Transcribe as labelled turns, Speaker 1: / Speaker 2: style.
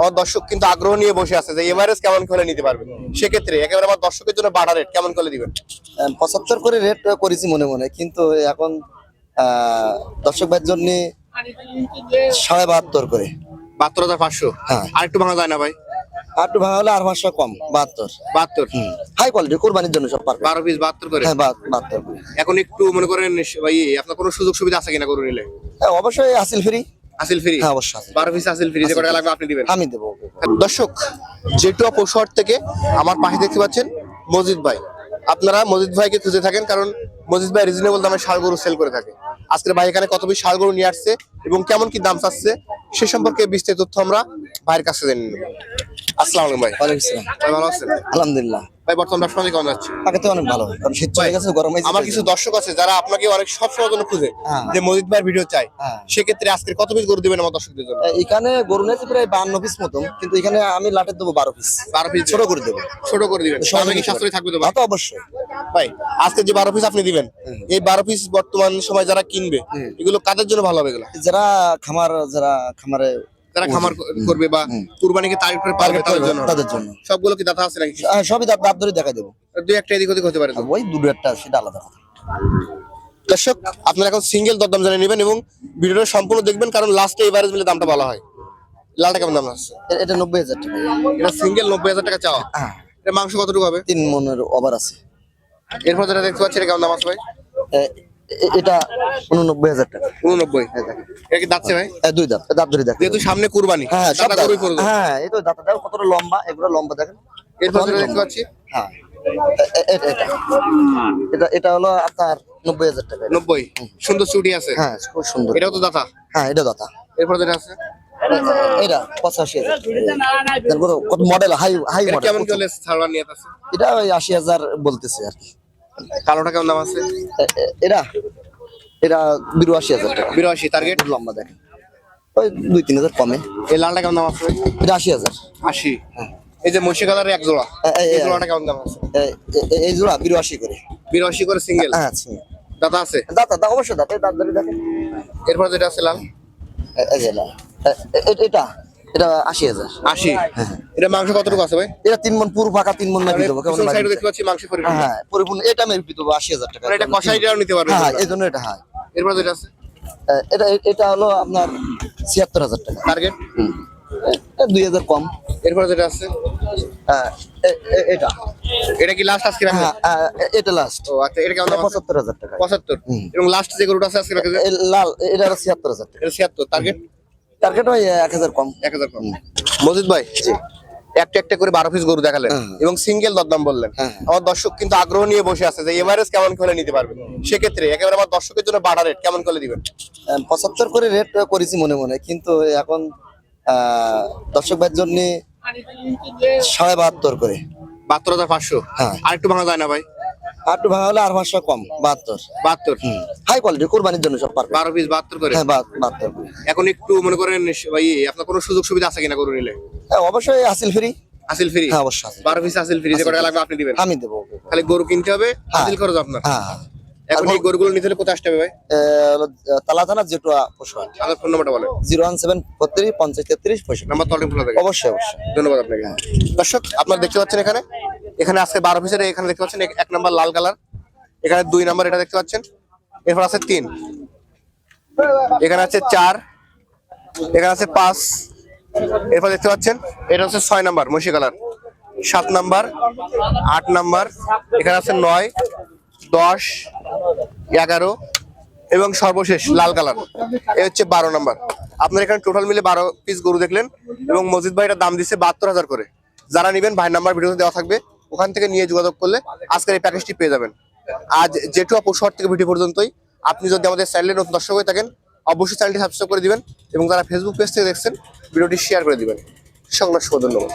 Speaker 1: আমার দর্শক কিন্তু আগ্রহ নিয়ে বসে আছে যে এভারেজ কেমন করে নিতে পারবে, সেক্ষেত্রে একেবারে আমার দর্শকের জন্য বাড়া রেট কেমন করে দিবেন?
Speaker 2: 75 করে রেট করেছি মনে মনে, কিন্তু এখন দর্শক ভাইয়ের জন্য 72.5 করে।
Speaker 1: 72,500।
Speaker 2: হ্যাঁ।
Speaker 1: আর একটু ভাঙা যায় না ভাই?
Speaker 2: আর একটু ভাঙা হলে আর 500 কম, 72।
Speaker 1: 72।
Speaker 2: হাই কোয়ালিটি কোরবানির জন্য সব পারবে।
Speaker 1: 12 পিস 72 করে।
Speaker 2: হ্যাঁ 72 করে।
Speaker 1: এখন একটু মনে করেন ভাই, আপনার কোনো সুযোগ সুবিধা আছে কিনা গরু নিলে?
Speaker 2: হ্যাঁ অবশ্যই আসিল ফ্রি।
Speaker 1: আসিল ফ্রি?
Speaker 2: হ্যাঁ অবশ্যই।
Speaker 1: 12 পিস আসিল ফ্রি, যে কত টাকা লাগবে আপনি দিবেন?
Speaker 2: আমি দেবো।
Speaker 1: দর্শক, জেটুয়া পশুহাট থেকে আমার পাশে দেখতে পাচ্ছেন মজিদ ভাই। আপনারা মজিদ ভাইকে খুঁজে থাকেন, কারণ মজিদ ভাই রিজনেবল দামে ষাঁড় গরু সেল করে থাকে। আজকের ভাই এখানে কত পিস ষাঁড় গরু নিয়ে আসছে এবং কেমন কি দাম চাচ্ছে সে সম্পর্কে বিস্তারিত তথ্য আমরা ভাইয়ের কাছে জেনে নেব। আসসালামু আলাইকুম ভাই।
Speaker 2: ওয়ালাইকুম আসসালাম।
Speaker 1: ভাই ভালো আছেন?
Speaker 2: আলহামদুলিল্লাহ।
Speaker 1: ভাই বর্তমান ব্যবসা কেমন যাচ্ছে?
Speaker 2: আগে তো অনেক ভালো, কারণ শীত চলে গেছে, গরম হয়েছে।
Speaker 1: আমার কিছু দর্শক আছে যারা আপনাকে অনেক সবসময়ের জন্য খুঁজে,
Speaker 2: হ্যাঁ।
Speaker 1: যে মজিদ ভাইয়ের ভিডিও চাই,
Speaker 2: হ্যাঁ।
Speaker 1: সেক্ষেত্রে আজকে কত পিস গরু দিবেন আমার দর্শকদের জন্য?
Speaker 2: এখানে গরু নিয়েছে প্রায় 52 পিস মতন, কিন্তু এখানে আমি লাটের দেবো 12 পিস।
Speaker 1: 12 পিস
Speaker 2: ছোট করে দেবো।
Speaker 1: ছোট করে দিবেন, দামে কি সাশ্রয় থাকবে তো ভাই?
Speaker 2: তা তো অবশ্যই।
Speaker 1: ভাই আজকে যে 12 পিস আপনি দিবেন, এই 12 পিস বর্তমান সময় যারা কিনবে এগুলো কাদের জন্য ভালো হবে? এগুলো
Speaker 2: যারা খামারে
Speaker 1: যারা খামার করবে বা কুরবানিকে টার্গেট করে পারবে
Speaker 2: তাদের জন্য।
Speaker 1: সবগুলো কি দাতা আছে নাকি?
Speaker 2: সবই দাঁত ধরে দেখা দেবো।
Speaker 1: দুই একটা এদিক ওদিক হতে পারে তো।
Speaker 2: ওই দুটো একটা সেটা আলাদা কথা।
Speaker 1: দর্শক, আপনারা এখন সিঙ্গেল দরদাম জানিয়ে নেবেন এবং ভিডিওটা সম্পূর্ণ দেখবেন, কারণ লাস্টে এভারেজ মিলে দামটা বলা হয়। লালটা কেমন দাম আছে?
Speaker 2: এটা 90,000 টাকা।
Speaker 1: এটা সিঙ্গেল 90,000 টাকা চাওয়া।
Speaker 2: হ্যাঁ।
Speaker 1: এটা মাংস কতটুকু হবে?
Speaker 2: 3 মনের ওভার আছে।
Speaker 1: এরপর যেটা দেখতে পাচ্ছি এটা কেমন দাম আছে ভাই?
Speaker 2: এটা 89,000 টাকা।
Speaker 1: 89। এটা কি দাচ্ছে ভাই?
Speaker 2: দুই দাঁত ধরে দেখেন।
Speaker 1: যেহেতু সামনে কুরবানি,
Speaker 2: হ্যাঁ সব
Speaker 1: দাতা গরুই পড়বে।
Speaker 2: হ্যাঁ এই তো দাঁতটা দেখো কতটা লম্বা, এগুলো লম্বা দেখেন।
Speaker 1: এরপর যেটা দেখতে পাচ্ছি
Speaker 2: হ্যাঁ এটা হলো আপনার 90,000 টাকা।
Speaker 1: 90। সুন্দর চুটি আছে।
Speaker 2: হ্যাঁ খুব সুন্দর।
Speaker 1: এটাও তো দাতা।
Speaker 2: হ্যাঁ এটা দাতা।
Speaker 1: এরপর যেটা আছে
Speaker 2: এটা 85,000। তারপর কত মডেল হাই
Speaker 1: এটা
Speaker 2: মডেল।
Speaker 1: কেমন চলে ছাড়া নিয়ে আছে?
Speaker 2: এটা ওই 80,000 বলতেছে আর কি।
Speaker 1: কালোটা কেমন দাম আছে?
Speaker 2: এটা 82,000 টাকা।
Speaker 1: 82 টার্গেট।
Speaker 2: লম্বা দেখেন, ওই 2-3,000 কমে।
Speaker 1: এই লালটা কেমন দাম আছে?
Speaker 2: এটা 80,000।
Speaker 1: 80। এই যে মহিষী কালারের এক জোড়া, এই জোড়াটা কেমন দাম আছে?
Speaker 2: এই জোড়া 82 করে।
Speaker 1: 82 করে সিঙ্গেল।
Speaker 2: হ্যাঁ
Speaker 1: দাতা আছে?
Speaker 2: দাতা অবশ্যই দাতা, দাঁত ধরে দেখেন।
Speaker 1: এরপর যেটা আছে লাল,
Speaker 2: এটা 80,000।
Speaker 1: 80। এটা মাংস কতটুকু আছে ভাই?
Speaker 2: এটা 3 মণ পুরো ফাঁকা, 3 মণ নাকি দেবো কেমন
Speaker 1: পিছন
Speaker 2: লাগে?
Speaker 1: সাইডে দেখতে পাচ্ছি মাংস পরিপূর্ণ।
Speaker 2: হ্যাঁ পরিপূর্ণ, এটা আমি দেবো 80,000 টাকা।
Speaker 1: এটা কষাইটাও নিতে পারবে।
Speaker 2: হ্যাঁ এই জন্য এটা। হ্যাঁ
Speaker 1: এরপর যেটা আছে
Speaker 2: এটা হলো আপনার 76,000 টাকা
Speaker 1: টার্গেট।
Speaker 2: 2,000 কম।
Speaker 1: এরপর যেটা আছে
Speaker 2: এটা
Speaker 1: এটা কি লাস্ট আজকে রাখা?
Speaker 2: হ্যাঁ এটা লাস্ট।
Speaker 1: ও আচ্ছা, এটা কেমন দাম আছে?
Speaker 2: 75,000 টাকা।
Speaker 1: 75। এবং লাস্ট যে গরুটা আছে আজকে রাখা যায়
Speaker 2: লাল এটা 76,000 টাকা।
Speaker 1: এটা 76 টার্গেট।
Speaker 2: টার্গেট ওই 1,000 কম।
Speaker 1: 1000 কম। মজিদ ভাই একটা একটা করে 12 পিস গরু দেখালেন এবং সিঙ্গেল দরদাম বললেন। আমার দর্শক কিন্তু আগ্রহ নিয়ে বসে আছে যে এভারেজ কেমন করে নিতে পারবে, সেক্ষেত্রে একেবারে আমার দর্শকের জন্য বাড়া রেট কেমন করে দিবেন?
Speaker 2: 75 করে রেট করেছি মনে মনে, কিন্তু এখন দর্শক ভাইয়ের জন্য 72.5 করে।
Speaker 1: 72,500।
Speaker 2: হ্যাঁ।
Speaker 1: আর একটু ভাঙা যায় না ভাই?
Speaker 2: আর একটু ভাঙা হলে আর 500 কম, 72।
Speaker 1: 72।
Speaker 2: হাই কোয়ালিটি কোরবানির জন্য সব পারবে।
Speaker 1: 12 পিস 72 করে।
Speaker 2: হ্যাঁ 72 করে।
Speaker 1: এখন একটু মনে করেন ভাই, আপনার কোনো সুযোগ সুবিধা আছে কিনা গরু নিলে?
Speaker 2: হ্যাঁ অবশ্যই আসিল ফ্রি।
Speaker 1: আসিল ফ্রি?
Speaker 2: হ্যাঁ অবশ্যই।
Speaker 1: 12 পিস আসিল ফ্রি, যে কত টাকা লাগবে আপনি দিবেন?
Speaker 2: আমি দেবো।
Speaker 1: খালি গরু কিনতে হবে, আসিল খরচ আপনার।
Speaker 2: হ্যাঁ
Speaker 1: এখন এই গরুগুলো নিতে হলে কোথায় আসতে হবে ভাই?
Speaker 2: তালা থানা জেটুয়া পশুহাট।
Speaker 1: আপনার ফোন নাম্বারটা বলেন।
Speaker 2: 01743 5033 65।
Speaker 1: নাম্বার তো খোলা থাকে।
Speaker 2: অবশ্যই।
Speaker 1: ধন্যবাদ আপনাকে। দর্শক, আপনারা দেখতে পাচ্ছেন এখানে আজকে 12 পিসের, এখানে দেখতে পাচ্ছেন 1 নাম্বার লাল কালার, এখানে 2 নাম্বার এটা দেখতে পাচ্ছেন, এরপর আছে 3, এখানে আছে 4, এখানে আছে 5, এরপর দেখতে পাচ্ছেন এটা হচ্ছে 6 নাম্বার মহিষী কালার, 7 নাম্বার, 8 নাম্বার, এখানে আছে 9, 10, 11 এবং সর্বশেষ লাল কালার, এই হচ্ছে 12 নাম্বার। আপনার এখানে টোটাল মিলে 12 পিস গরু দেখলেন এবং মজিদ ভাই এটা দাম দিচ্ছে 72,000 করে। যারা নেবেন ভাই নাম্বার ভিডিওতে দেওয়া থাকবে, ওখান থেকে নিয়ে যোগাযোগ করলে আজকের এই প্যাকেজটি পেয়ে যাবেন। আজ জেটুয়া পশুহাট থেকে ভিডিও পর্যন্তই। আপনি যদি আমাদের চ্যানেলে নতুন দর্শক হয়ে থাকেন অবশ্যই চ্যানেলটি সাবস্ক্রাইব করে দিবেন এবং যারা ফেসবুক পেজ থেকে দেখছেন ভিডিওটি শেয়ার করে দিবেন। সকলকে ধন্যবাদ।